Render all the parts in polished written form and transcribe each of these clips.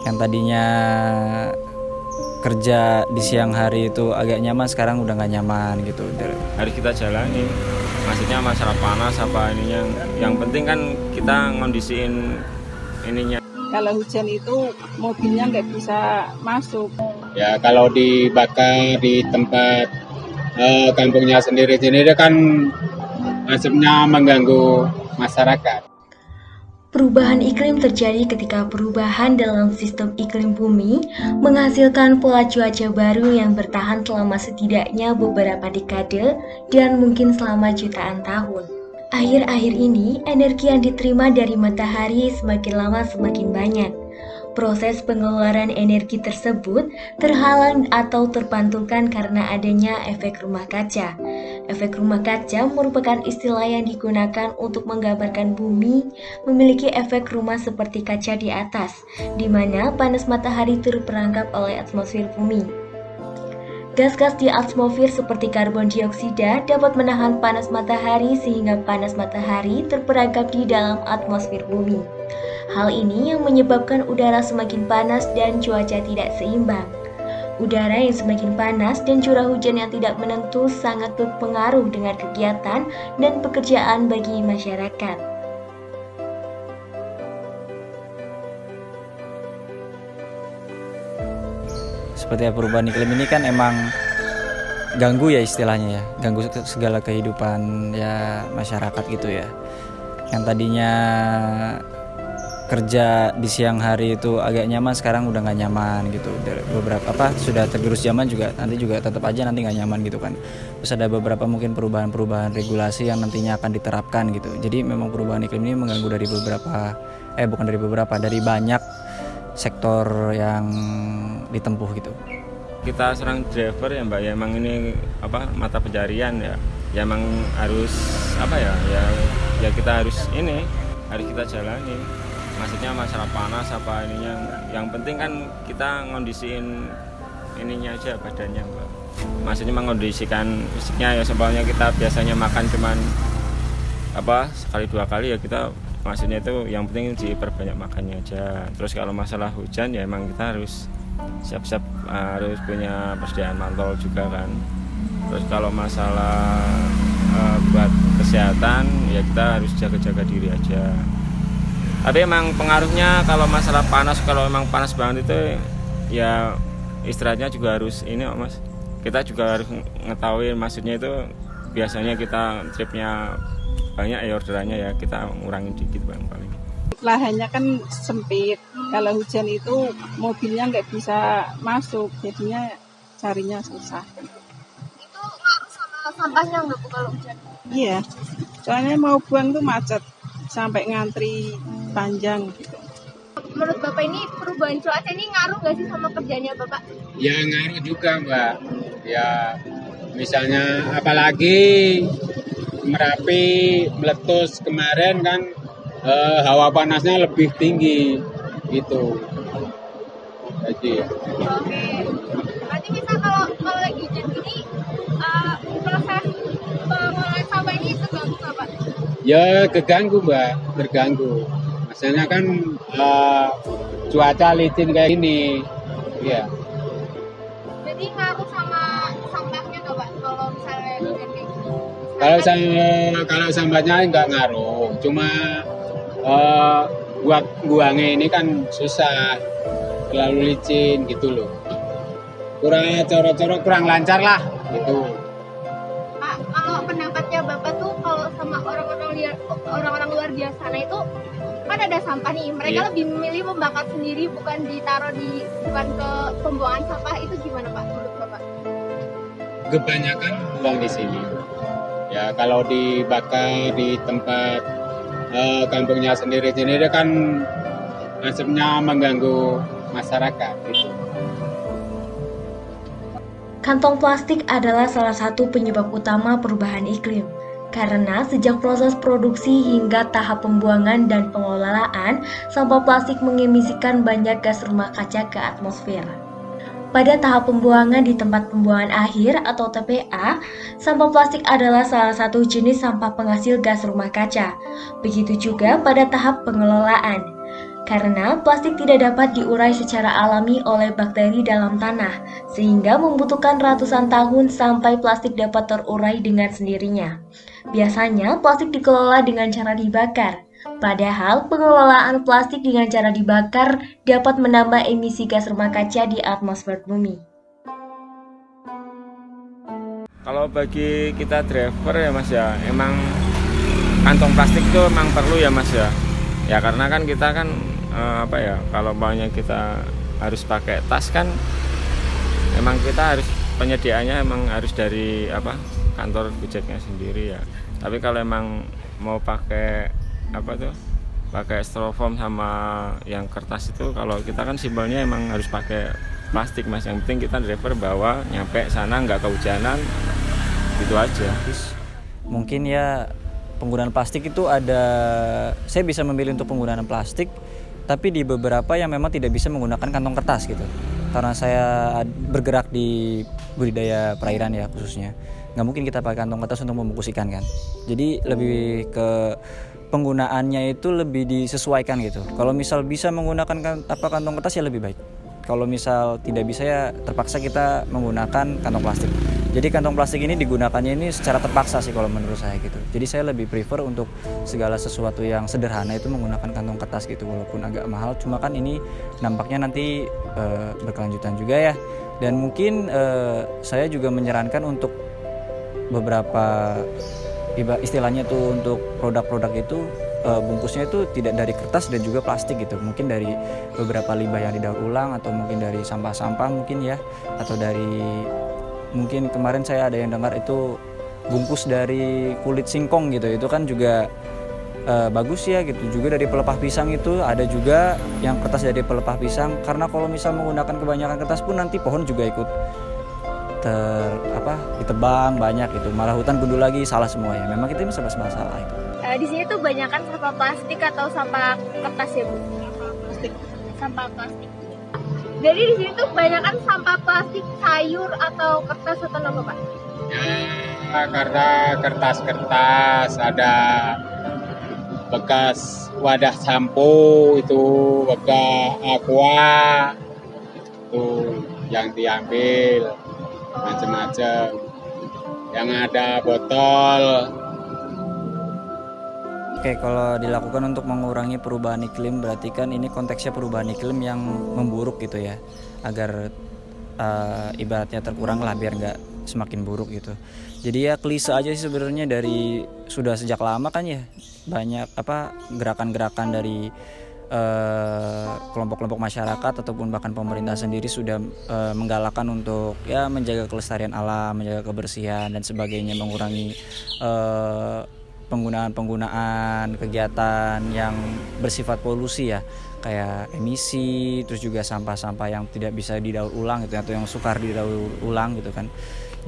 Yang tadinya kerja di siang hari itu agak nyaman, sekarang udah nggak nyaman gitu. Harus kita jalani, maksudnya masalah panas apa ininya, yang penting kan kita ngondisiin ininya. Kalau hujan itu mobilnya nggak bisa masuk. Ya kalau dibakar di tempat kampungnya sendiri-sendiri kan asapnya mengganggu masyarakat. Perubahan iklim terjadi ketika perubahan dalam sistem iklim bumi menghasilkan pola cuaca baru yang bertahan selama setidaknya beberapa dekade dan mungkin selama jutaan tahun. Akhir-akhir ini, energi yang diterima dari matahari semakin lama semakin banyak. Proses pengeluaran energi tersebut terhalang atau terpantulkan karena adanya efek rumah kaca. Efek rumah kaca merupakan istilah yang digunakan untuk menggambarkan bumi memiliki efek rumah seperti kaca di atas, di mana panas matahari terperangkap oleh atmosfer bumi. Gas-gas di atmosfer seperti karbon dioksida dapat menahan panas matahari sehingga panas matahari terperangkap di dalam atmosfer bumi. Hal ini yang menyebabkan udara semakin panas dan cuaca tidak seimbang. Udara yang semakin panas dan curah hujan yang tidak menentu sangat berpengaruh dengan kegiatan dan pekerjaan bagi masyarakat. Seperti perubahan iklim ini kan emang ganggu ya istilahnya ya, ganggu segala kehidupan ya masyarakat gitu ya. Yang tadinya kerja di siang hari itu agak nyaman, sekarang udah nggak nyaman gitu. Beberapa sudah tergerus zaman juga, nanti juga tetap aja nanti nggak nyaman gitu kan. Terus ada beberapa mungkin perubahan regulasi yang nantinya akan diterapkan gitu. Jadi memang perubahan iklim ini mengganggu dari banyak sektor yang ditempuh gitu. Kita serang driver ya Mbak, ya emang ini mata pencarian ya emang harus ya kita harus kita jalani. Maksudnya masalah panas apa ininya, yang penting kan kita ngondisiin ininya aja badannya Mbak. Maksudnya mengondisikan fisiknya ya, sebabnya kita biasanya makan cuman sekali dua kali ya, kita maksudnya itu yang penting diperbanyak makannya aja. Terus kalau masalah hujan ya emang kita harus siap-siap, harus punya persediaan mantol juga kan. Terus kalau masalah buat kesehatan ya kita harus jaga-jaga diri aja. Tapi emang pengaruhnya kalau masalah panas, kalau emang panas banget itu ya istirahatnya juga harus Mas. Kita juga harus ngetahui, maksudnya itu biasanya kita tripnya banyak ya, orderannya ya kita ngurangin dikit paling. Lahannya kan sempit. Kalau hujan itu mobilnya nggak bisa masuk, jadinya carinya susah. Itu ngaruh sama sampahnya nggak Bu kalau hujan? Iya, soalnya mau buang tuh macet sampai ngantri panjang gitu. Menurut Bapak ini perubahan cuaca ini ngaruh nggak sih sama kerjanya Bapak? Ya ngaruh juga Mbak. Ya misalnya apalagi Merapi meletus kemarin kan, hawa panasnya lebih tinggi gitu. Jadi Oke. Berarti misal kalau lagi hujan gini, proses pengolahan sampah ini terganggu nggak Pak? ya keganggu Mbak, terganggu. Maksudnya kan cuaca licin kayak gini, ya. Jadi ngaruh sama sampahnya nggak Pak kalau misalnya hujan kayak gini? Kalau sampahnya nggak ngaruh, cuma buat buangnya ini kan susah, terlalu licin gitu loh. Kurang corok-corok, kurang lancar lah gitu. Pak, kalau pendapatnya Bapak tuh kalau sama orang-orang luar biasa sana itu kan ada sampah nih, mereka lebih memilih membakar sendiri bukan ke pembuangan sampah, itu gimana Pak menurut Bapak? Kebanyakan buang di sini. Ya kalau dibakar di tempat kampungnya sendiri-sendiri kan asapnya mengganggu masyarakat gitu. Kantong plastik adalah salah satu penyebab utama perubahan iklim. Karena sejak proses produksi hingga tahap pembuangan dan pengelolaan, sampah plastik mengemisikan banyak gas rumah kaca ke atmosfer. Pada tahap pembuangan di tempat pembuangan akhir atau TPA, sampah plastik adalah salah satu jenis sampah penghasil gas rumah kaca. Begitu juga pada tahap pengelolaan. karena plastik tidak dapat diurai secara alami oleh bakteri dalam tanah, sehingga membutuhkan ratusan tahun sampai plastik dapat terurai dengan sendirinya. Biasanya, plastik dikelola dengan cara dibakar. Padahal, pengelolaan plastik dengan cara dibakar dapat menambah emisi gas rumah kaca di atmosfer bumi. Kalau bagi kita driver ya Mas ya, emang kantong plastik itu emang perlu ya Mas ya. Ya karena kan kita kan kalau banyak kita harus pakai tas kan, emang kita harus penyediaannya emang harus dari kantor Gojeknya sendiri ya. Tapi kalau emang mau pakai pakai styrofoam sama yang kertas itu, kalau kita kan simbolnya emang harus pakai plastik Mas. Yang penting kita driver bawa nyampe sana nggak kehujanan, gitu aja. Mungkin ya penggunaan plastik itu saya bisa memilih untuk penggunaan plastik, tapi di beberapa yang memang tidak bisa menggunakan kantong kertas gitu. Karena saya bergerak di budidaya perairan ya khususnya, nggak mungkin kita pakai kantong kertas untuk membungkus ikan kan. Jadi lebih ke penggunaannya itu lebih disesuaikan gitu. Kalau misal bisa menggunakan kantong kertas ya lebih baik. Kalau misal tidak bisa ya terpaksa kita menggunakan kantong plastik. Jadi kantong plastik ini digunakannya ini secara terpaksa sih kalau menurut saya gitu. Jadi saya lebih prefer untuk segala sesuatu yang sederhana itu menggunakan kantong kertas gitu, walaupun agak mahal. Cuma kan ini nampaknya nanti berkelanjutan juga ya. Dan mungkin saya juga menyarankan untuk beberapa istilahnya tuh untuk produk-produk itu bungkusnya itu tidak dari kertas dan juga plastik gitu. Mungkin dari beberapa limbah yang didaur ulang, atau mungkin dari sampah-sampah mungkin ya, atau dari mungkin kemarin saya ada yang dengar itu bungkus dari kulit singkong gitu. Itu kan juga bagus ya gitu. Juga dari pelepah pisang itu ada juga yang kertas dari pelepah pisang, karena kalau misal menggunakan kebanyakan kertas pun nanti pohon juga ikut ditebang banyak itu, malah hutan gundul lagi, salah semua ya. Memang kita bisa masalah itu. Di sini tuh banyak kan sampah plastik atau sampah kertas ya Bu? Plastik. Sampah plastik. Jadi di sini tuh banyak kan sampah plastik sayur atau kertas atau apa Pak? Ya, karena kertas-kertas, ada bekas wadah sampo itu, bekas aqua itu yang diambil, macam-macam. Yang ada botol. Oke, kalau dilakukan untuk mengurangi perubahan iklim, berarti kan ini konteksnya perubahan iklim yang memburuk gitu ya, agar ibaratnya terkurang lah biar nggak semakin buruk gitu. Jadi ya klise aja sih sebenarnya, dari sudah sejak lama kan ya banyak gerakan-gerakan dari kelompok-kelompok masyarakat ataupun bahkan pemerintah sendiri sudah menggalakkan untuk ya menjaga kelestarian alam, menjaga kebersihan dan sebagainya, mengurangi penggunaan kegiatan yang bersifat polusi ya, kayak emisi, terus juga sampah-sampah yang tidak bisa didaur ulang gitu, atau yang sukar didaur ulang gitu kan.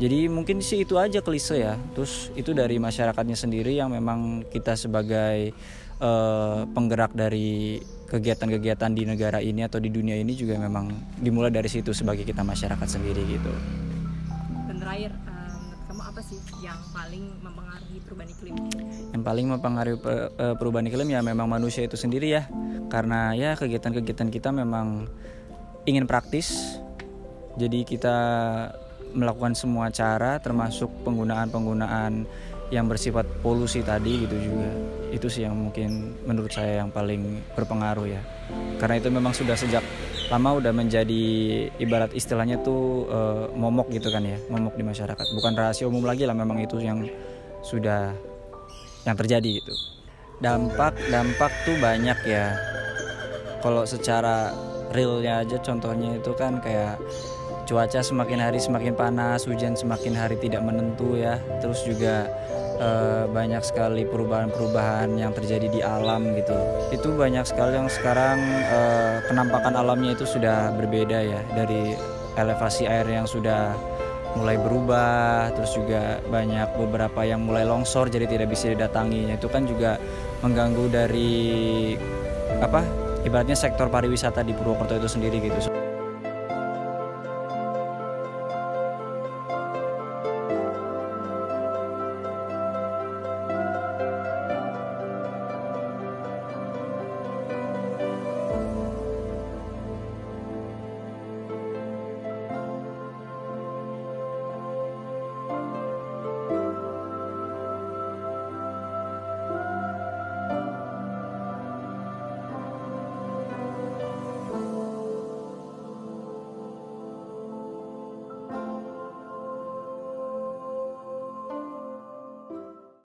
Jadi mungkin sih itu aja klise ya. Terus itu dari masyarakatnya sendiri yang memang kita sebagai penggerak dari kegiatan-kegiatan di negara ini atau di dunia ini juga memang dimulai dari situ sebagai kita masyarakat sendiri gitu. Dan terakhir, menurut kamu apa sih yang paling mempengaruhi perubahan iklim? Yang paling mempengaruhi perubahan iklim ya memang manusia itu sendiri ya, karena ya kegiatan-kegiatan kita memang ingin praktis, jadi kita melakukan semua cara termasuk penggunaan yang bersifat polusi tadi gitu juga. Itu sih yang mungkin menurut saya yang paling berpengaruh ya, karena itu memang sudah sejak lama udah menjadi ibarat istilahnya tuh momok gitu kan ya, momok di masyarakat, bukan rahasia umum lagi lah, memang itu yang sudah yang terjadi gitu. Dampak tuh banyak ya. Kalau secara realnya aja contohnya itu kan kayak cuaca semakin hari semakin panas, hujan semakin hari tidak menentu ya. Terus juga banyak sekali perubahan-perubahan yang terjadi di alam gitu. Itu banyak sekali yang sekarang penampakan alamnya itu sudah berbeda ya, dari elevasi air yang sudah mulai berubah, terus juga banyak beberapa yang mulai longsor jadi tidak bisa didatangi. Itu kan juga mengganggu dari ibaratnya sektor pariwisata di Purwokerto itu sendiri gitu.